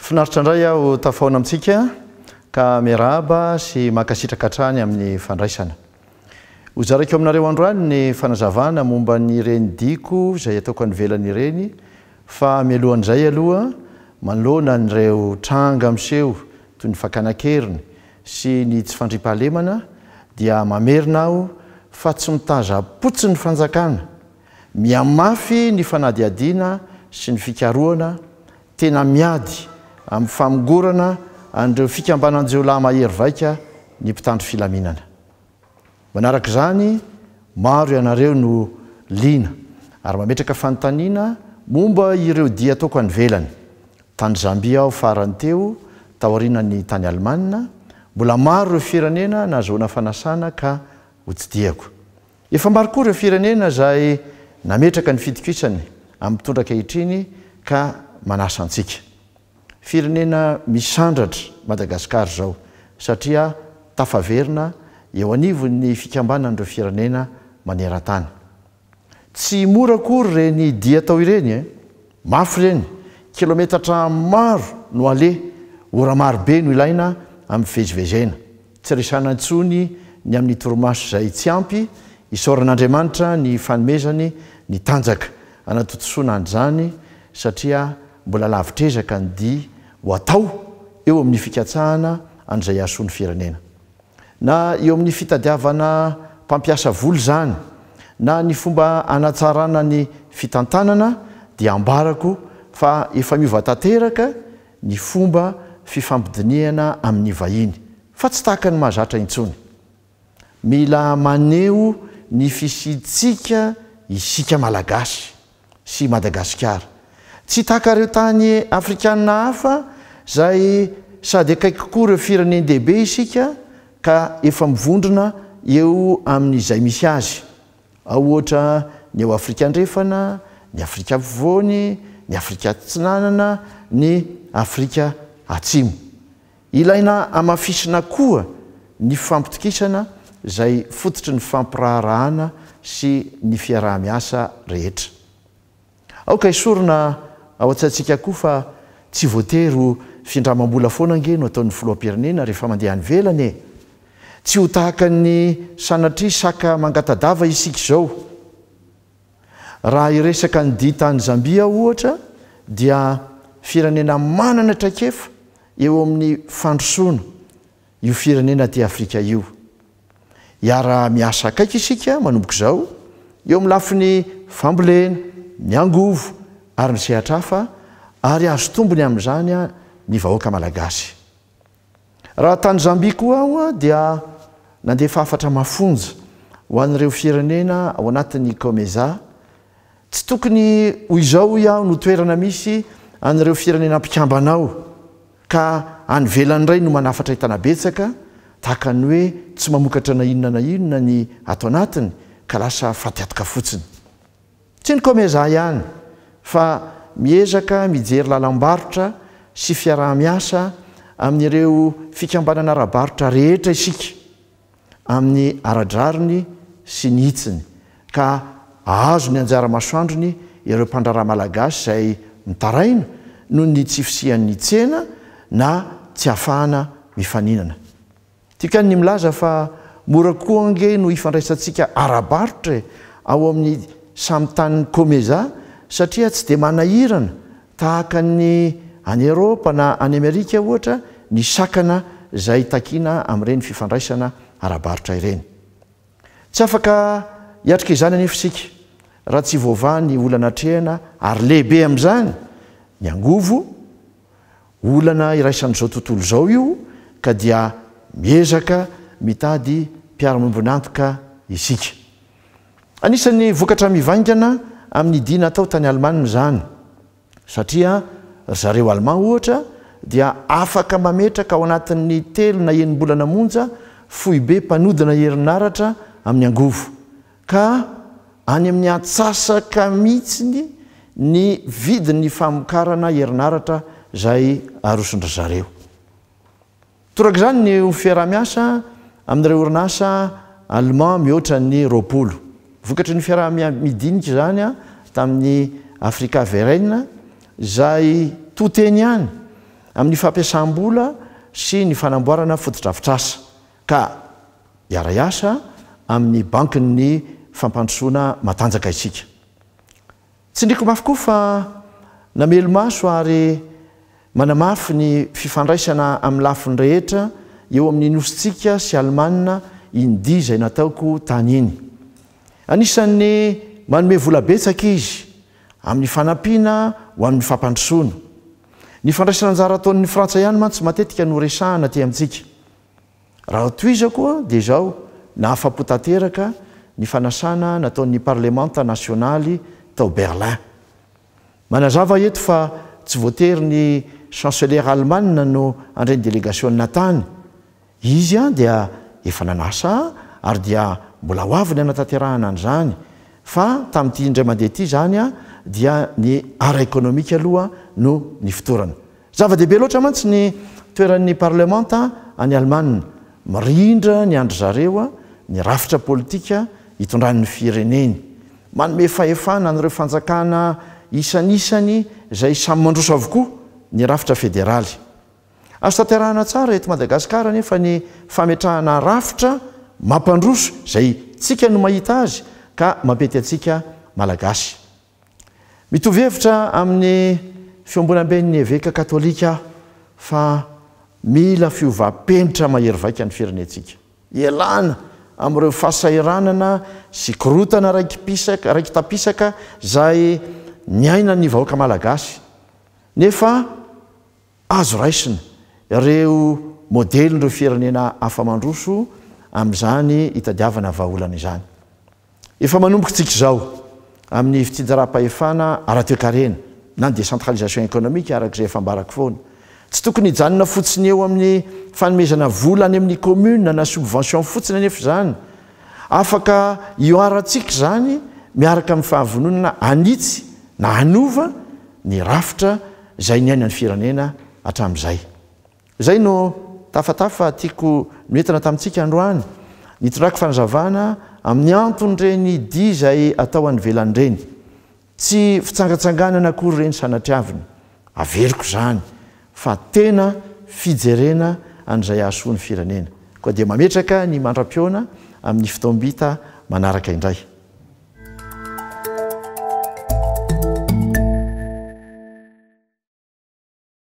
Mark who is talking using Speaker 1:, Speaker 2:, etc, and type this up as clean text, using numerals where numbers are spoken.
Speaker 1: Finaritra indray aho tafaona amintsika ka miarahaba sy makasitraka hatrany amin'ny fandraisana. Hozaraiko aminareo androany ny fanazavana momba ny ireny diko izay ataoko anivelany ireny fa mialohan'izay aloha manoloana an'ireo tranga miseho toy ny fakana-keriny sy ny tsy fandriam-pahalemana dia mamerina aho fa tsy mitaza-potsy ny fanjakana, miamafy ny fanadihadiana sy ny fikaroana, tena miady amin'ny famogorana an'ireo fikambanan'Jeolahy mahery vaika ny mpitandro filaminana. Manaraka izany, maro ianareo no liana ary mametraka fanontaniana momba ireo dia ataoko anivelany. Tany Zambia aho farany teo, taorianany tany Alemana, mbola maro ireo firenena nahazoana fanasana ka hotsidiako. Efa maro koa ireo firenena izay nametraka ny fitokisany amin'ny tondra ankehitriny ka manasa antsika. Firenena misandratra Madagasikara zao satria tafaverina eo anivon'ny fikambanan'ireo firenena maneran-tany. Tsy mora kory ireny dia atao ireny, mafy ireny, kilometatra maro no ale, ora maro be no ilaina amin'ny fivezivezena. Tsy resana intsony ny amin'ny torimaso izay tsy ampy, isaoran'Andriamanitra ny fanomezany ny tanjaka anatontosona an'izany satria mbola lavitrezaka ny dia ho atao eo amin'ny fikatsahana an'izay asony firenena. Na eo amin'ny fitadiavana mpampiasa voly zany, na ny fomba anatsarana ny fitantanana dia ambarako fa efa miova tanteraka ny fomba fifampidiniana amin'ny vahiny, fa tsy tahaka ny mahazatra intsony. Mila maneho ny fisitsika isika malagasy sy Madagasikara. Tsy tahaka ireo tany afrikanina hafa izay sady akaiky koa ireo firenendehibe isika ka efa mivondrona eo amin'izay misy azy. Ao ohatra ny eo Afrika andrefana, ny Afrika afovoany, ny Afrika atsinanana, ny Afrika atsimo. Ilaina amafisina koa ny fampitokisana izay fototry ny fampiraharahana sy ny fiaraha-miasa rehetra. Aoka isorona ao an-tsaintsika koa fa tsy voatery findramam-bola foana ange no ataon'ny filoham-pirenena rehefa mandeha anivelany. Tsy ho tahaka ny sanatria saka mangatadava isika izao. Raha iresaka ny dia tany Zambia ohatra dia firenena manana traikefa eo amin'ny fandrosoana io firenena ty Afrika io. Iara miasa akaiky isika manomboka izao eo amin'ny lafiny fambolena, ny angovo ary ny sehatra hafa ary azo tombony amin'izany ny vahoaka malagasy. Raha tany Zambia koa aho dia nandeha fahafatra mafonja ho an'ireo firenena ao anatin'ny COMESA. Tsy tokony ho izao iaho no toerana misy an'ireo firenena mpikambanao ka anivelany iray no manafatra hitana betsaka tahaka ny hoe tsy mamokatra na inona ny ato anatiny ka lasa fatiatoka fotsiny. Tsy ny COMESA ihany fa miezaka mijery lalam-barotra sy fiaraha-miasa amin'ireo fikambanana ara-barotra rehetra isika amin'ny ara-drariny sy ny hitsiny ka ahazo ny anjara masoandrony ireo mpandraraha malagasy izay mitaraina noho ny tsy fisian'ny tsena na tsy ahafahana mifaninana. Tiaka ny milaza fa mora koa ange no ifandraisantsika ara-barotra ao amin'ny samitanin'ny COMESA satria tsy dia manahirana tahaka ny any Eropa na any Amerika ohatra ny sakana izay takiana amin'ireny fifandraisana ara-barotra ireny. Tsy afaka hiatrika izany anefa isika raha tsy voavaha ny olana trehana ary lehibe amin'izany ny angovo, olana iraisan'izao tontolo izao io ka dia miezaka mitady mpiara-miombonantoka isika. Anisan'ny vokatra mivaingana amin'ny dia natao tany Alemana izany satria zareo Alema ohatra dia afaka mametraka ao anatin'ny 3 na 9 bolana monja fohy be mpanodina herinaratra amin'ny angovo ka any amin'ny atsasaka mihitsiny ny vidin'ny famokarana herinaratra izay arosondra zareo. Toraka izany ny fiaraha-miasa amin'ireo orinasa Alema mihoatra ny 20. Vokatry ny fiaraha-midinika izany tamin'ny Afrika Averina izay toteny ihany amin'ny fampiasam-bola sy ny fanamboarana fotodrafitrasa ka iara-iasa amin'ny bankin'ny fampandrosoana matanjaka isika. Tsy ndriko mafy koa fa namelo maso ary manamafy ny fifandraisana amin'ny lafiny rehetra eo amin'ny nositsika sy Alemana indi izay nataoko tany iny. Anisan'ny manome vola betsaka izy amin'ny fanampiana ho amin'ny fampandrosoana. Ny fandraisana anjara ataon'ny Frantsa ihany mantsy matetika no resahana ty amintsika. Raha toiza koa dia izao nahafapo tanteraka ny fanasana nataon'ny Parlemanta nasionaly tao Berlin. Manazava eto fa tsy voatery ny chancelier Alemana no andreny délégation tany. Izy dia efa nanasa ary dia mbola ho avy ny anatanterahana an'izany. Fa tamin'ity indray mandeha ity zany dia ny ara économique aloha no ny fitorana. Zava-dehibe loatra mantsy ny toeran'ny Parlemanta any Alemana. Mirindra ny andro zareo ny rafitra politika hitondran'ny fireneny. Manome fahefana an'ireo fanjakana isanisany izay samy mandroso avokoa ny rafitra federaly. Azo tanterahana tsara eto Madagasikara nefa ny fametrahana rafitra mampandroso izay tsika no mahita azy ka mampety atsika malagasy. Mitovy hevitra amin'ny fiomboanam-ben'ny évêque katolika fa mila fiovam-penitra mahery vaika ny firenentsika. Ialana amin'ireo fasairanana sy korotana raiky tapisaka izay miaina ny vahoaka malagasy. Nefa azo raisina ireo modelin'ireo firenena hafa mandroso amin'izany hitadiavana vahaolana izany. Efa manomboka tsika izao amin'ny fitsinjaram-pahefana ara-toe-karena na décentralisation économique arak'izay efa ambarako foana. Tsy tokony hijanona fotsiny eo amin'ny fanomezana vola any amin'ny commune na subvention fotsiny anefa izany. Afaka ioarantsika izany miaraka amin'ny fahavononana anitsy na hanova ny rafitra izay ny ainan'ny firenena hatramin'izay. Izay no tafatafa tiako noentana tamintsika androany. Nitondrako fanazavana amin'ny anton'ireny dia izay atao anyvelan'ireny. Tsy fitsangatsanganana akory ireny sanatriaviny. Averiko izany fa tena fijerena an'izay ahasoan'ny firenena. Koa dia mametraka ny mandram-piona amin'ny fitoam-bita manaraka indray.